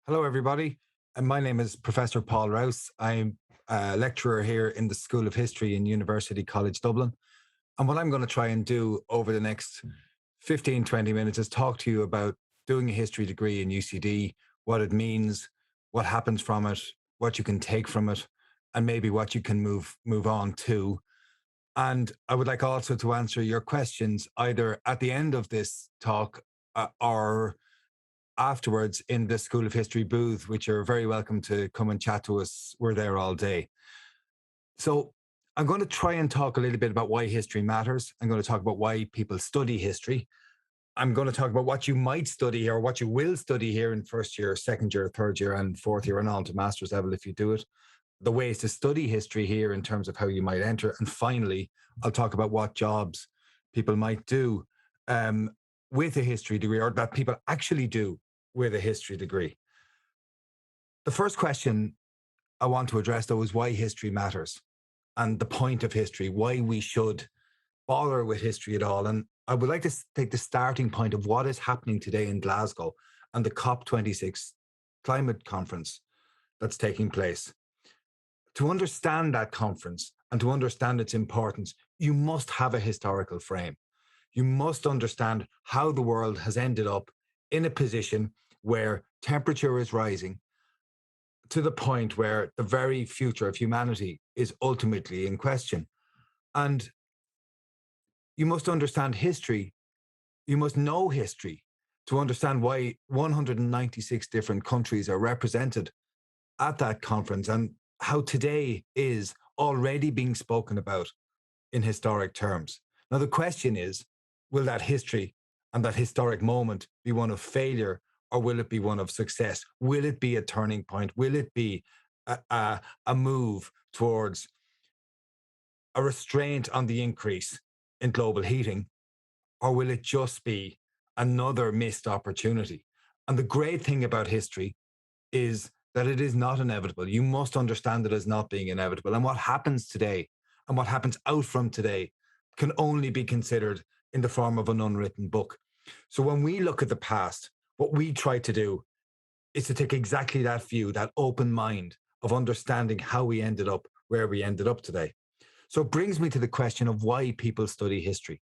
Hello, everybody. And my name is Professor Paul Rouse. I'm a lecturer here in the School of History in University College Dublin. And what I'm going to try and do over the next 15, 20 minutes is talk to you about doing a history degree in UCD, what it means, what happens from it, what you can take from it, and maybe what you can move on to. And I would like also to answer your questions either at the end of this talk or afterwards in the School of History booth, which you're very welcome to come and chat to us. We're there all day. So I'm going to try and talk a little bit about why history matters. I'm going to talk about why people study history. I'm going to talk about what you might study here, or what you will study here in first year, second year, third year, and fourth year, and on to master's level if you do it. The ways to study history here in terms of how you might enter. And finally, I'll talk about what jobs people might do with a history degree, or that people actually do with a history degree. The first question I want to address, though, is why history matters and the point of history, why we should bother with history at all. And I would like to take the starting point of what is happening today in Glasgow and the COP26 climate conference that's taking place. To understand that conference and to understand its importance, you must have a historical frame. You must understand how the world has ended up in a position where temperature is rising to the point where the very future of humanity is ultimately in question. And you must understand history. You must know history to understand why 196 different countries are represented at that conference and how today is already being spoken about in historic terms. Now, the question is, will that history and that historic moment be one of failure, or will it be one of success? Will it be a turning point? Will it be a move towards a restraint on the increase in global heating, or will it just be another missed opportunity? And the great thing about history is that it is not inevitable. You must understand it as not being inevitable. And what happens today and what happens out from today can only be considered in the form of an unwritten book. So when we look at the past, what we try to do is to take exactly that view, that open mind of understanding how we ended up where we ended up today. So it brings me to the question of why people study history.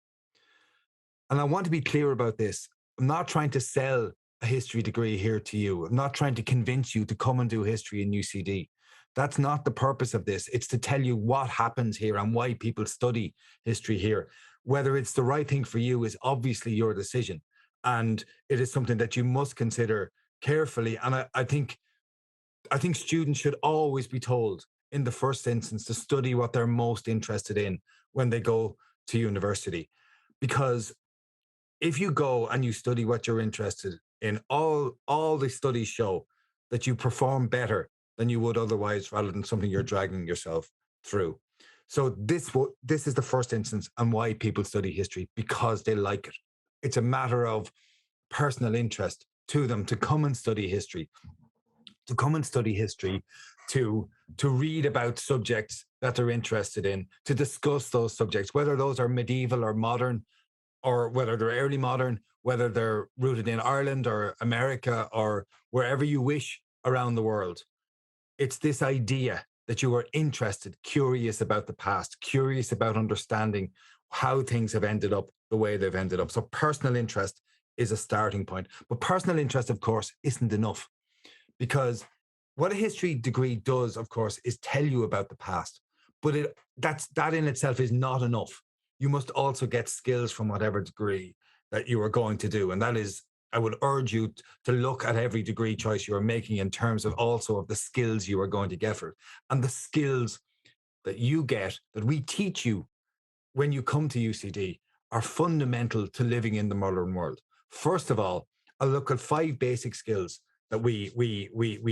And I want to be clear about this. I'm not trying to sell a history degree here to you. I'm not trying to convince you to come and do history in UCD. That's not the purpose of this. It's to tell you what happens here and why people study history here. Whether it's the right thing for you is obviously your decision. And it is something that you must consider carefully. And I think students should always be told in the first instance to study what they're most interested in when they go to university. Because if you go and you study what you're interested in, all the studies show that you perform better than you would otherwise, rather than something you're dragging yourself through. So this is the first instance and why people study history, because they like it. It's a matter of personal interest to them to come and study history, to come and study history, to read about subjects that they're interested in, to discuss those subjects, whether those are medieval or modern, or whether they're early modern, whether they're rooted in Ireland or America or wherever you wish around the world. It's this idea that you are interested, curious about the past, curious about understanding how things have ended up the way they've ended up. So personal interest is a starting point. But personal interest, of course, isn't enough, because what a history degree does, of course, is tell you about the past. But that in itself is not enough. You must also get skills from whatever degree that you are going to do. And that is, I would urge you to look at every degree choice you are making in terms of also of the skills you are going to get for it. And the skills that you get, that we teach you when you come to UCD, are fundamental to living in the modern world. First of all, I'll look at 5 basic skills that we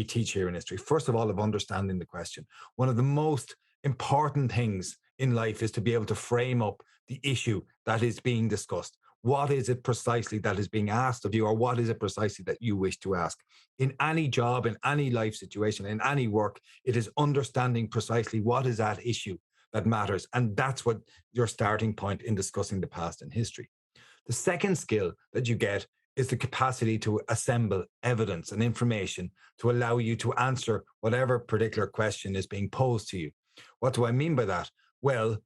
teach here in history. First of all, of understanding the question. One of the most important things in life is to be able to frame up the issue that is being discussed. What is it precisely that is being asked of you, or what is it precisely that you wish to ask? In any job, in any life situation, in any work, it is understanding precisely what is that issue that matters. And that's what your starting point in discussing the past and history. The second skill that you get is the capacity to assemble evidence and information to allow you to answer whatever particular question is being posed to you. What do I mean by that? Well,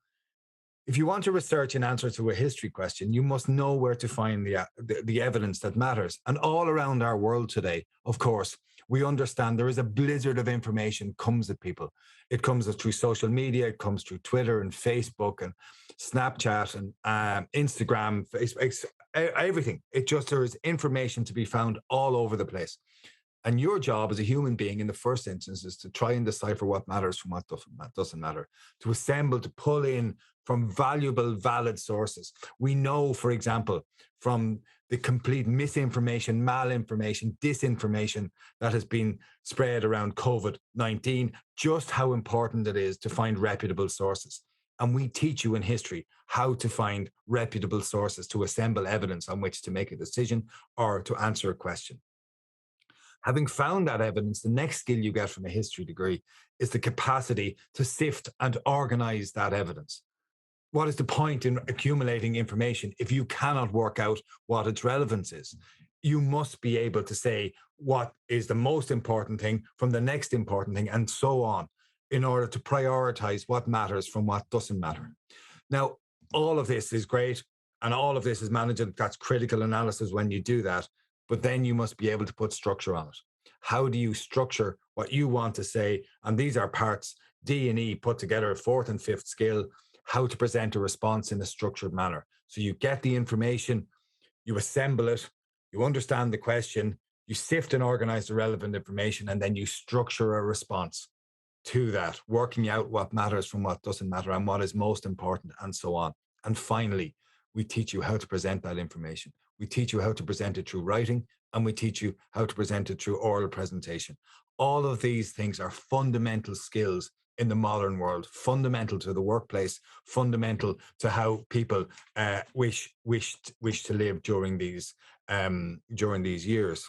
if you want to research an answer to a history question, you must know where to find the evidence that matters. And all around our world today, of course, we understand there is a blizzard of information comes at people. It comes through social media, it comes through Twitter and Facebook and Snapchat and Instagram, Facebook, everything. There is information to be found all over the place. And your job as a human being in the first instance is to try and decipher what matters from what doesn't matter, to assemble, to pull in from valuable, valid sources. We know, for example, from the complete misinformation, malinformation, disinformation that has been spread around COVID-19, just how important it is to find reputable sources. And we teach you in history how to find reputable sources to assemble evidence on which to make a decision or to answer a question. Having found that evidence, the next skill you get from a history degree is the capacity to sift and organize that evidence. What is the point in accumulating information if you cannot work out what its relevance is? You must be able to say what is the most important thing from the next important thing, and so on, in order to prioritize what matters from what doesn't matter. Now, all of this is great, and all of this is managed. That's critical analysis when you do that. But then you must be able to put structure on it. How do you structure what you want to say? And these are parts D and E put together, fourth and fifth skill, how to present a response in a structured manner. So you get the information, you assemble it, you understand the question, you sift and organize the relevant information, and then you structure a response to that, working out what matters from what doesn't matter and what is most important, and so on. And finally, we teach you how to present that information. We teach you how to present it through writing, and we teach you how to present it through oral presentation. All of these things are fundamental skills in the modern world, fundamental to the workplace, fundamental to how people wish to live during these years.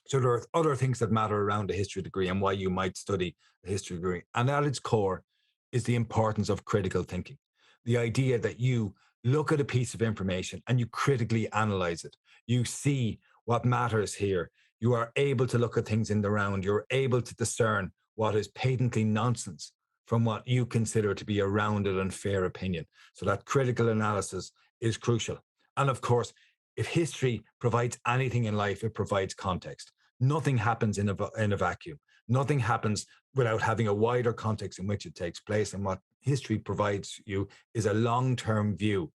So there are other things that matter around a history degree and why you might study a history degree. And at its core is the importance of critical thinking. The idea that you look at a piece of information and you critically analyze it. You see what matters here. You are able to look at things in the round. You're able to discern what is patently nonsense from what you consider to be a rounded and fair opinion. So that critical analysis is crucial. And of course, if history provides anything in life, it provides context. Nothing happens in a vacuum. Nothing happens without having a wider context in which it takes place. And what history provides you is a long-term view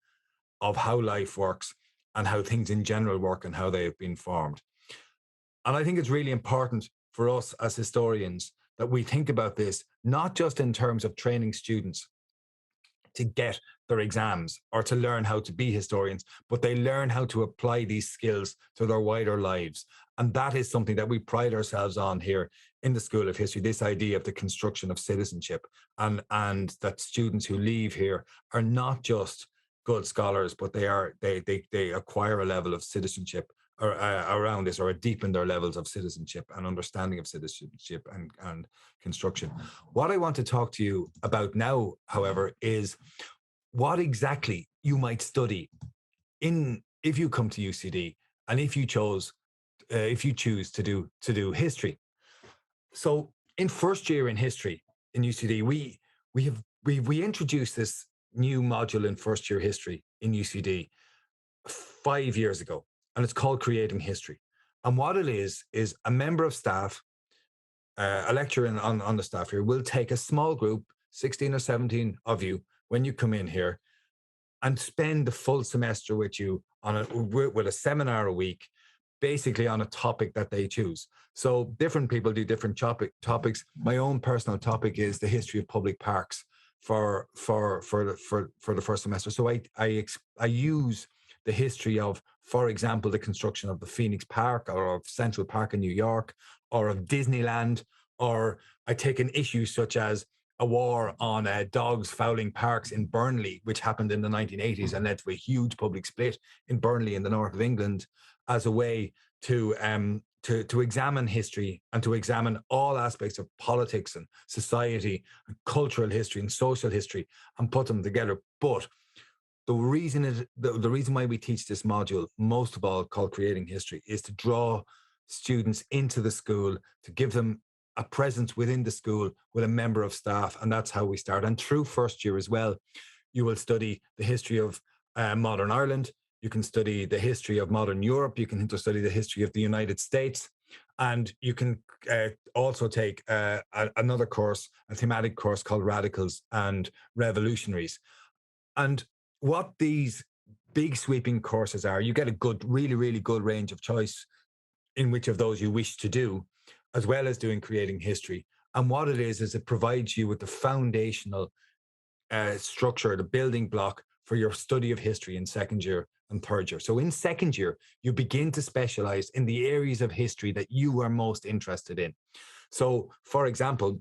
of how life works and how things in general work and how they have been formed. And I think it's really important for us as historians that we think about this, not just in terms of training students to get their exams or to learn how to be historians, but they learn how to apply these skills to their wider lives. And that is something that we pride ourselves on here in the School of History, this idea of the construction of citizenship, and that students who leave here are not just good scholars, but they acquire a level of citizenship around this, or deepen their levels of citizenship and understanding of citizenship and construction. What I want to talk to you about now, however, is what exactly you might study if you come to UCD and if you choose to do history. So in first year in history in UCD, we introduced this new module in first year history in UCD 5 years ago, and it's called Creating History. And what it is a member of staff, a lecturer on the staff here, will take a small group, 16 or 17 of you, when you come in here, and spend the full semester with you with a seminar a week, basically on a topic that they choose. So different people do different topics. My own personal topic is the history of public parks for the first semester. So I use the history of, for example, the construction of the Phoenix Park, or of Central Park in New York, or of Disneyland, or I take an issue such as a war on dogs fouling parks in Burnley, which happened in the 1980s and led to a huge public split in Burnley in the north of England, as a way to examine history and to examine all aspects of politics and society and cultural history and social history and put them together. But the reason why we teach this module, most of all called Creating History, is to draw students into the school, to give them a presence within the school with a member of staff. And that's how we start. And through first year as well, you will study the history of modern Ireland. You can study the history of modern Europe. You can study the history of the United States. And you can also take another course, a thematic course called Radicals and Revolutionaries. And what these big sweeping courses are, you get a good, really, really good range of choice in which of those you wish to do, as well as doing Creating History. And what it is it provides you with the foundational structure, the building block for your study of history in second year and third year. So in second year, you begin to specialize in the areas of history that you are most interested in. So, for example,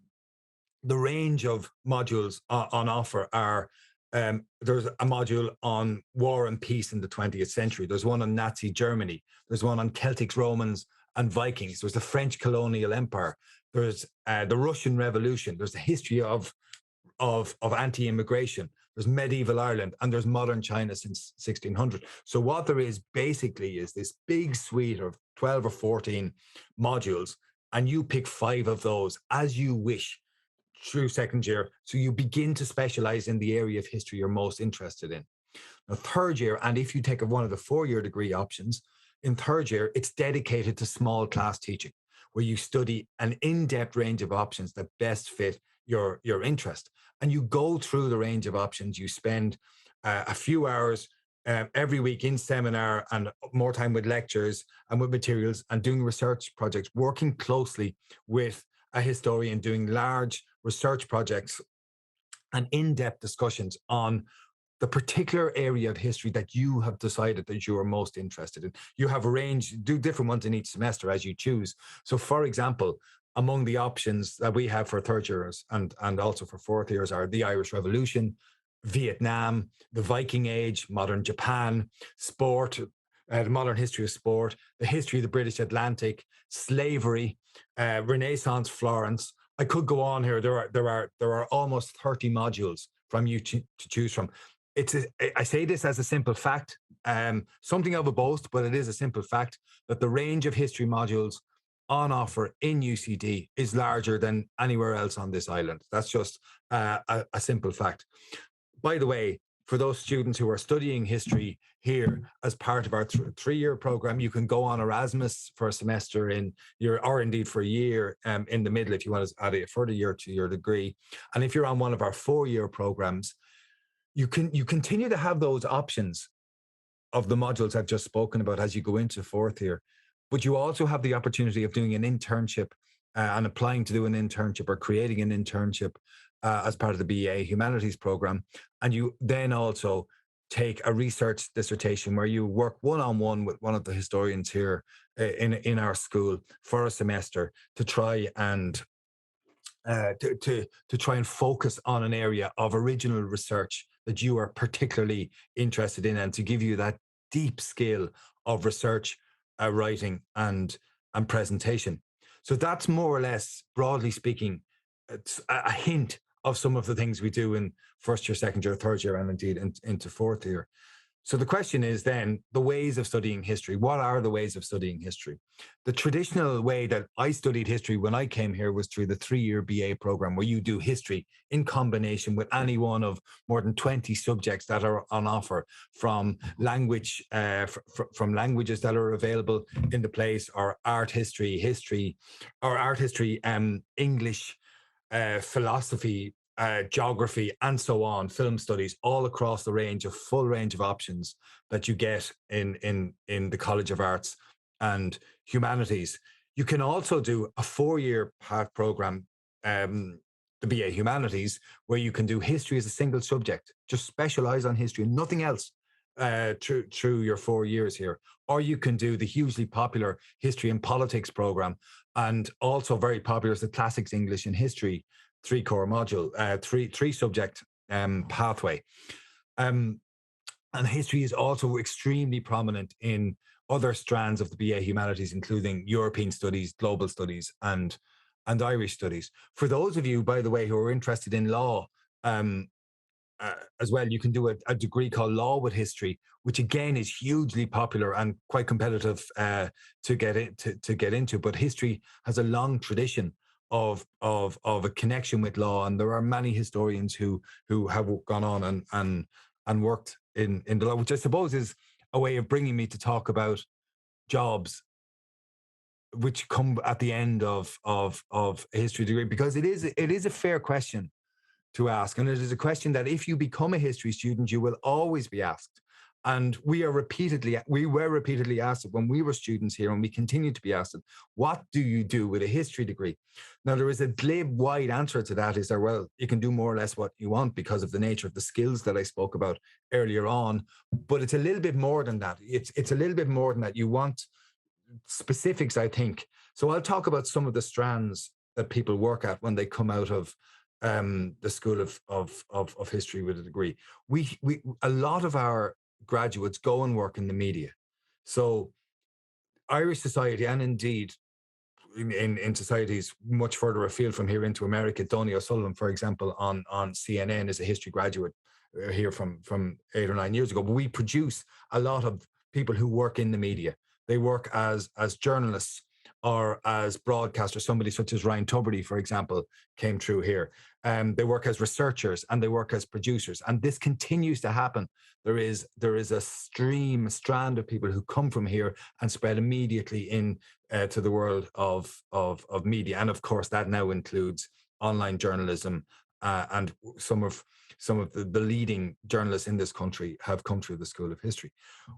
the range of modules on offer are there's a module on war and peace in the 20th century. There's one on Nazi Germany. There's one on Celtic Romans and Vikings. There's the French colonial empire. There's the Russian Revolution. There's the history of anti-immigration. There's medieval Ireland, and there's modern China since 1600. So what there is basically is this big suite of 12 or 14 modules, and you pick 5 of those as you wish through second year. So you begin to specialize in the area of history you're most interested in. Now, third year, and if you take one of the 4-year degree options, in third year, it's dedicated to small class teaching, where you study an in-depth range of options that best fit your interest. And you go through the range of options. You spend a few hours every week in seminar and more time with lectures and with materials and doing research projects, working closely with a historian, doing large research projects and in-depth discussions on the particular area of history that you have decided that you are most interested in. You have arranged, do different ones in each semester as you choose. So for example, among the options that we have for third years and also for fourth years are the Irish Revolution, Vietnam, the Viking Age, modern Japan, sport, the modern history of sport, the history of the British Atlantic, slavery, Renaissance Florence. I could go on here. There are almost 30 modules from you to choose from. I say this as a simple fact, something of a boast, but it is a simple fact that the range of history modules on offer in UCD is larger than anywhere else on this island. That's just a simple fact. By the way, for those students who are studying history here as part of our 3-year program, you can go on Erasmus for a semester or indeed for a year in the middle if you want to add a further year to your degree. And if you're on one of our 4-year programs, you continue to have those options of the modules I've just spoken about as you go into fourth year, but you also have the opportunity of doing an internship and applying to do an internship or creating an internship as part of the BA Humanities program. And you then also take a research dissertation where you work one-on-one with one of the historians here in our school for a semester to try and to try and focus on an area of original research that you are particularly interested in, and to give you that deep skill of research, writing, and presentation. So that's more or less, broadly speaking, it's a hint of some of the things we do in first year, second year, third year, and indeed into fourth year. So the question is then the ways of studying history. What are the ways of studying history? The traditional way that I studied history when I came here was through the 3-year BA program, where you do history in combination with any one of more than 20 subjects that are on offer, from language, from languages that are available in the place, or art history, English, philosophy, geography, and so on, film studies, all across the full range of options that you get in the College of Arts and Humanities. You can also do a 4-year path program, the BA Humanities, where you can do history as a single subject, just specialize on history and nothing else through your 4 years here. Or you can do the hugely popular History and Politics program, and also very popular is the Classics English and History 3-core module, 3-subject pathway. And history is also extremely prominent in other strands of the BA Humanities, including European studies, global studies, and Irish studies. For those of you, by the way, who are interested in law, as well, you can do a degree called Law with History, which again is hugely popular and quite competitive to get into. But history has a long tradition of a connection with law, and there are many historians who have gone on and worked in the law, which I suppose is a way of bringing me to talk about jobs which come at the end of a history degree, because it is a fair question to ask. And it is a question that if you become a history student, you will always be asked. And we were repeatedly asked it when we were students here, and we continue to be asked it. What do you do with a history degree? Now, there is a glib, wide answer to that. Is there, well, you can do more or less what you want because of the nature of the skills that I spoke about earlier on. But it's a little bit more than that. It's a little bit more than that. You want specifics, I think. So I'll talk about some of the strands that people work at when they come out of the School of History with a degree. We a lot of our graduates go and work in the media. So Irish society, and indeed in societies much further afield from here into America, Donny O'Sullivan, for example, on CNN, is a history graduate here from 8 or 9 years ago. But we produce a lot of people who work in the media. They work as journalists or as broadcasters. Somebody such as Ryan Tubridy, for example, came through here. They work as researchers and they work as producers, and this continues to happen. There is a strand of people who come from here and spread immediately in to the world of media, and of course that now includes online journalism. And some of the leading journalists in this country have come through the School of History.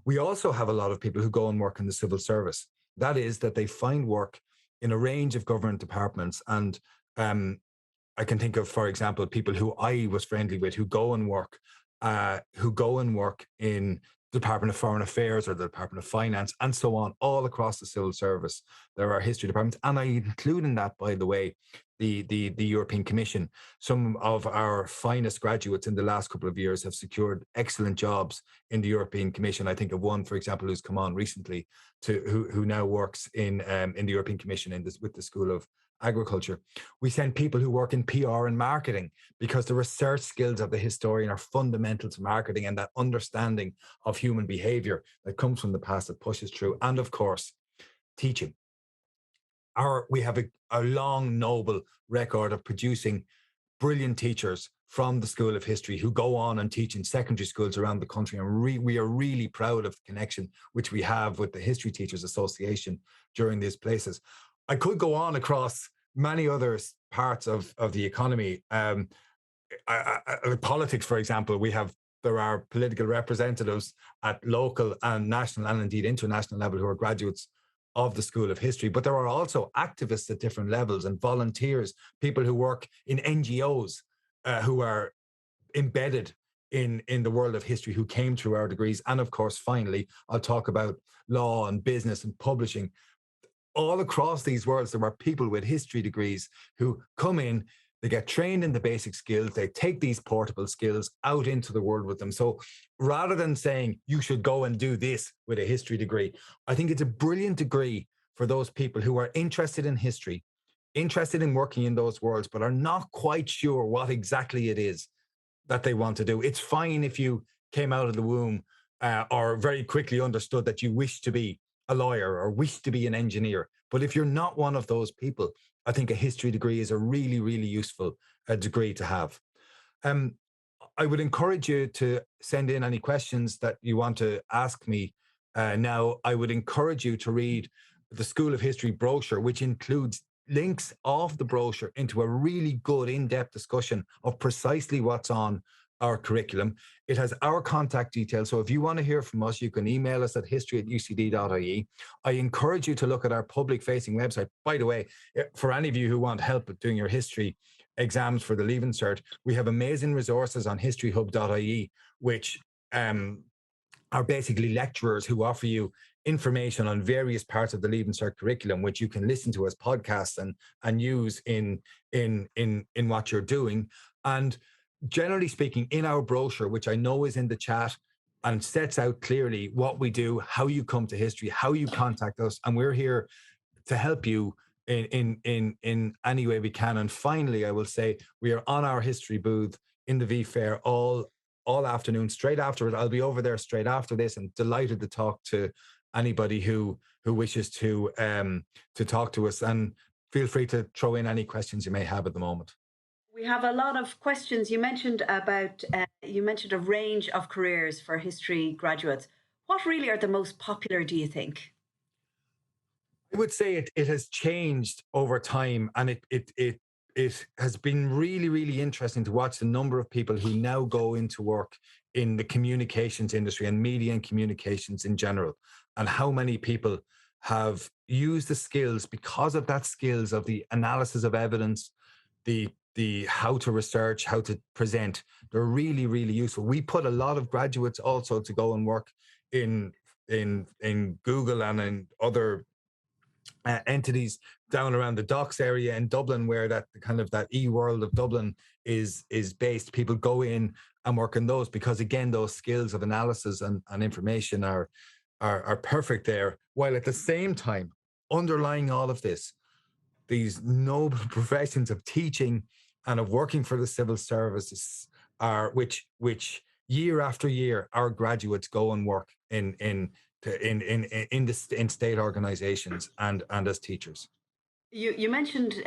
We also have a lot of people who go and work in the civil service. That is, that they find work in a range of government departments. And I can think of, for example, people who I was friendly with who go and work in the Department of Foreign Affairs or the Department of Finance and so on, all across the civil service. There are history departments, and I include in that, by the way, the European Commission. Some of our finest graduates in the last couple of years have secured excellent jobs in the European Commission. I think of one, for example, who's come on recently who now works in the European Commission with the School of Agriculture. We send people who work in PR and marketing, because the research skills of the historian are fundamental to marketing, and that understanding of human behavior that comes from the past that pushes through. And of course, teaching. We have a long, noble record of producing brilliant teachers from the School of History who go on and teach in secondary schools around the country. And we are really proud of the connection which we have with the History Teachers Association during these places. I could go on across many other parts of the economy. Politics, for example, there are political representatives at local and national and indeed international level who are graduates of the School of History. But there are also activists at different levels and volunteers, people who work in NGOs who are embedded in the world of history, who came through our degrees. And of course, finally, I'll talk about law and business and publishing. All across these worlds, there are people with history degrees who come in, they get trained in the basic skills, they take these portable skills out into the world with them. So rather than saying you should go and do this with a history degree, I think it's a brilliant degree for those people who are interested in history, interested in working in those worlds, but are not quite sure what exactly it is that they want to do. It's fine if you came out of the womb or very quickly understood that you wish to be a lawyer or wish to be an engineer. But if you're not one of those people, I think a history degree is a really, really useful degree to have. I would encourage you to send in any questions that you want to ask me. Now, I would encourage you to read the School of History brochure, which includes links off the brochure into a really good in-depth discussion of precisely what's on our curriculum. It has our contact details. So if you want to hear from us, you can email us at history@ucd.ie. I encourage you to look at our public facing website. By the way, for any of you who want help with doing your history exams for the Leaving Cert, we have amazing resources on historyhub.ie, which are basically lecturers who offer you information on various parts of the Leaving Cert curriculum, which you can listen to as podcasts and use in what you're doing. And generally speaking, in our brochure, which I know is in the chat and sets out clearly what we do, how you come to history, how you contact us, and we're here to help you in any way we can. And finally, I will say we are on our history booth in the V Fair all all afternoon. Straight after it, I'll be over there straight after this, and delighted to talk to anybody who wishes to talk to us. And feel free to throw in any questions you may have at the moment. We have a lot of questions. You mentioned a range of careers for history graduates. What really are the most popular, do you think? I would say it has changed over time, and it has been really, really interesting to watch the number of people who now go into work in the communications industry and media and communications in general, and how many people have used the skills because of that skills of the analysis of evidence, the how to research, how to present. They're really, really useful. We put a lot of graduates also to go and work in in Google and in other entities down around the docks area in Dublin, where that kind of that world of Dublin is based. People go in and work in those because, again, those skills of analysis and information are perfect there. While at the same time, underlying all of this, these noble professions of teaching and of working for the civil services are which year after year our graduates go and work in state organizations and as teachers. You mentioned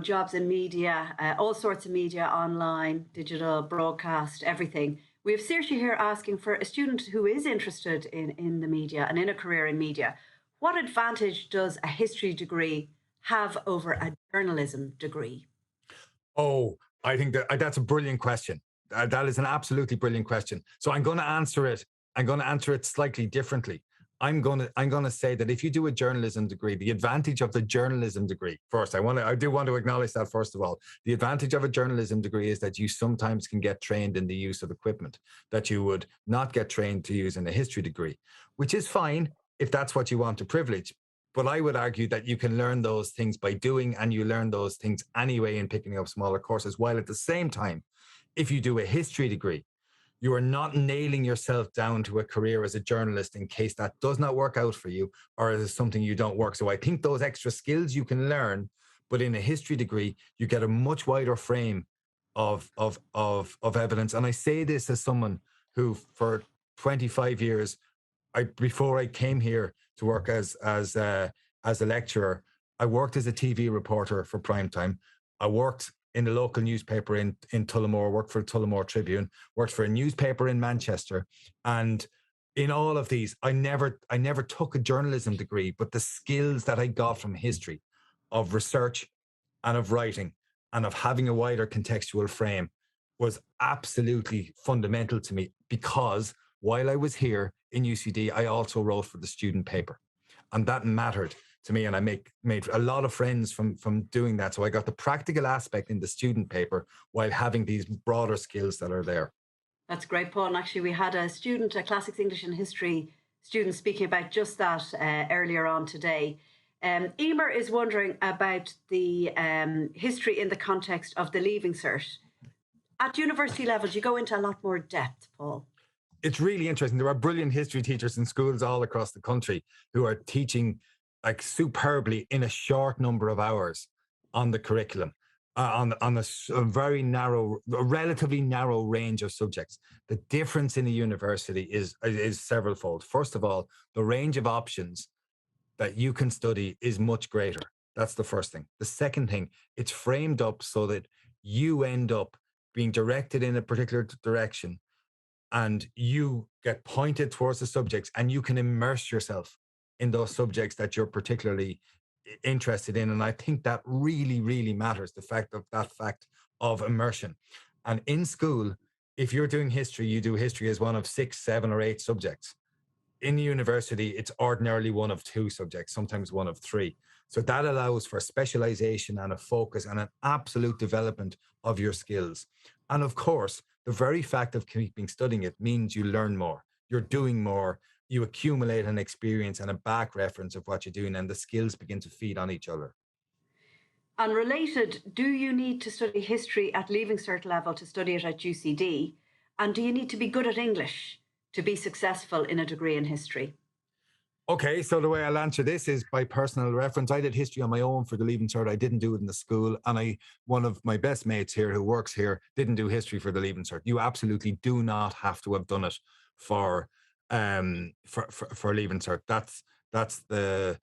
jobs in media, all sorts of media, online, digital, broadcast, everything. We have Saoirse here asking for a student who is interested in the media and in a career in media. What advantage does a history degree have over a journalism degree? Oh, I think that's a brilliant question. That is an absolutely brilliant question. So I'm going to answer it. I'm going to answer it slightly differently. I'm going to say that if you do a journalism degree, the advantage of the journalism degree, first, I do want to acknowledge that first of all. The advantage of a journalism degree is that you sometimes can get trained in the use of equipment that you would not get trained to use in a history degree, which is fine if that's what you want to privilege. But I would argue that you can learn those things by doing, and you learn those things anyway in picking up smaller courses. While at the same time, if you do a history degree, you are not nailing yourself down to a career as a journalist in case that does not work out for you, or is something you don't work. So I think those extra skills you can learn, but in a history degree, you get a much wider frame of evidence. And I say this as someone who, for 25 years, before I came here to work as a lecturer, I worked as a TV reporter for Primetime. I worked in the local newspaper in Tullamore, worked for the Tullamore Tribune, worked for a newspaper in Manchester. And in all of these, I never took a journalism degree, but the skills that I got from history, of research and of writing and of having a wider contextual frame, was absolutely fundamental to me, because while I was here in UCD, I also wrote for the student paper. And that mattered to me, and I made a lot of friends from doing that. So I got the practical aspect in the student paper while having these broader skills that are there. That's great, Paul. And actually, we had a student, a classics, English and history student, speaking about just that earlier on today. Emer is wondering about the history in the context of the Leaving Cert. At university level, do you go into a lot more depth, Paul? It's really interesting. There are brilliant history teachers in schools all across the country who are teaching like superbly in a short number of hours on the curriculum, on a very narrow, a relatively narrow range of subjects. The difference in a university is severalfold. First of all, the range of options that you can study is much greater. That's the first thing. The second thing, it's framed up so that you end up being directed in a particular direction, and you get pointed towards the subjects, and you can immerse yourself in those subjects that you're particularly interested in. And I think that really, really matters, the fact of immersion. And in school, if you're doing history, you do history as one of 6, 7, or 8 subjects. In university, it's ordinarily one of 2 subjects, sometimes one of 3. So that allows for specialization and a focus and an absolute development of your skills. And of course, the very fact of keeping studying it means you learn more, you're doing more, you accumulate an experience and a back reference of what you're doing, and the skills begin to feed on each other. And related, do you need to study history at Leaving Cert level to study it at UCD? And do you need to be good at English to be successful in a degree in history? Okay, so the way I'll answer this is by personal reference. I did history on my own for the Leaving Cert. I didn't do it in the school, and one of my best mates here who works here didn't do history for the Leaving Cert. You absolutely do not have to have done it for for Leaving Cert. That's that's the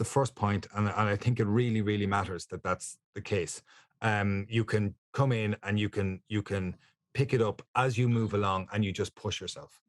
first point, and I think it really matters that that's the case. You can come in and you can pick it up as you move along, and you just push yourself.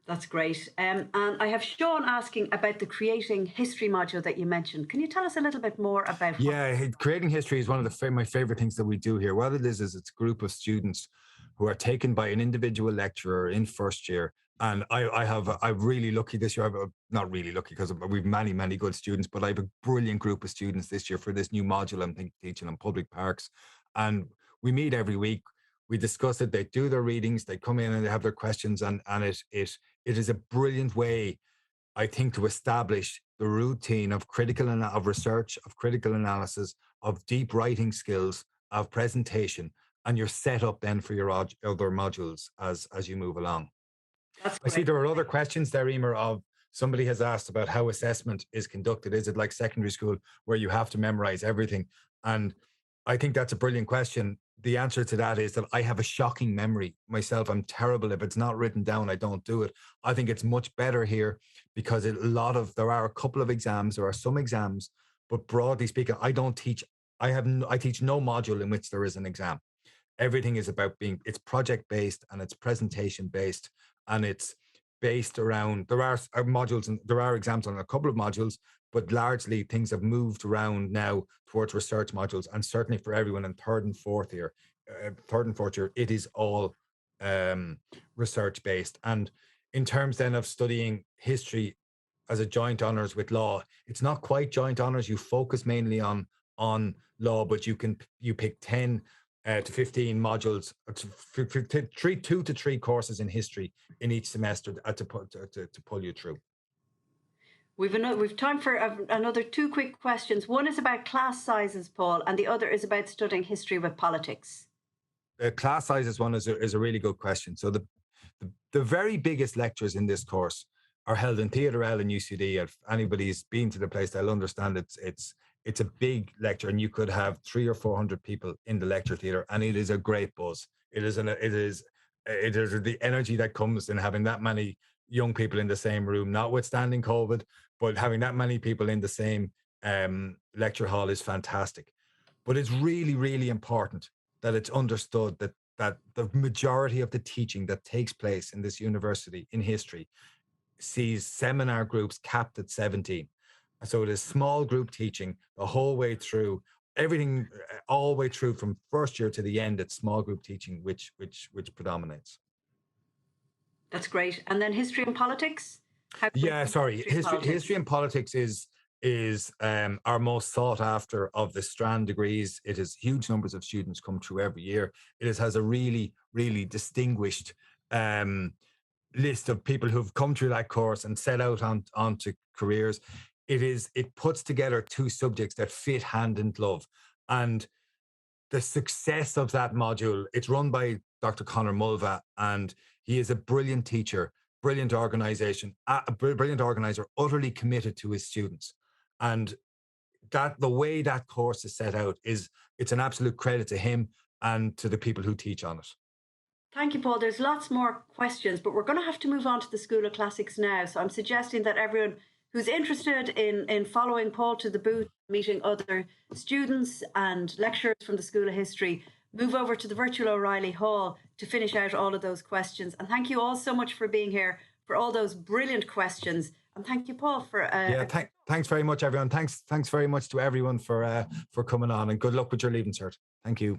That's great. And I have Sean asking about the creating history module that you mentioned. Can you tell us a little bit more about what? Yeah, creating history is one of my favorite things that we do here. What it is it's a group of students who are taken by an individual lecturer in first year. And I'm really lucky this year. Not really lucky because we've many good students, but I have a brilliant group of students this year for this new module teaching on public parks. And we meet every week. We discuss it. They do their readings. They come in and they have their questions. And it is a brilliant way, I think, to establish the routine of of research, of critical analysis, of deep writing skills, of presentation, and you're set up then for your other modules as you move along. That's I see great. there are other questions there, Emer, of somebody has asked about how assessment is conducted. Is it like secondary school where you have to memorize everything? And I think that's a brilliant question. The answer to that is that I have a shocking memory myself. I'm terrible. If it's not written down, I don't do it. I think it's much better here because there are a couple of exams, there are some exams, but broadly speaking, I don't teach. I teach no module in which there is an exam. Everything is about it's project based and it's presentation based, and it's based around, there are modules and there are exams on a couple of modules, but largely things have moved around now towards research modules. And certainly for everyone in third and fourth year, it is all um, research based. And in terms then of studying history as a joint honors with law, it's not quite joint honors. You focus mainly on law, but you pick 10 to 15 modules, two to three courses in history in each semester to pull you through. We've time for another two quick questions. One is about class sizes, Paul, and the other is about studying history with politics. The class sizes one is a really good question. So the very biggest lectures in this course are held in Theatre L and UCD. If anybody's been to the place, they'll understand it's a big lecture, and you could have 300 or 400 people in the lecture theatre, and it is a great buzz. It is the energy that comes in having that many young people in the same room, notwithstanding COVID, but having that many people in the same lecture hall is fantastic. But it's really important that it's understood that the majority of the teaching that takes place in this university in history sees seminar groups capped at 17. So it is small group teaching the whole way through, everything all the way through from first year to the end. It's small group teaching which predominates. That's great. And then history and politics? How do we Yeah, think about sorry. history and politics? History and politics is our most sought after of the Strand degrees. It has huge numbers of students come through every year. Has a really distinguished list of people who've come through that course and set out onto careers. It puts together two subjects that fit hand in glove, and the success of that module, it's run by Dr. Conor Mulva, and he is a brilliant teacher, brilliant brilliant organizer, utterly committed to his students. And that the way that course is set out it's an absolute credit to him and to the people who teach on it. Thank you, Paul. There's lots more questions, but we're going to have to move on to the School of Classics now. So I'm suggesting that everyone who's interested in following Paul to the booth, meeting other students and lecturers from the School of History, move over to the virtual O'Reilly Hall to finish out all of those questions. And thank you all so much for being here, for all those brilliant questions. And thank you, Paul, for thanks very much, everyone. Thanks very much to everyone for coming on, and good luck with your Leaving Cert. Thank you.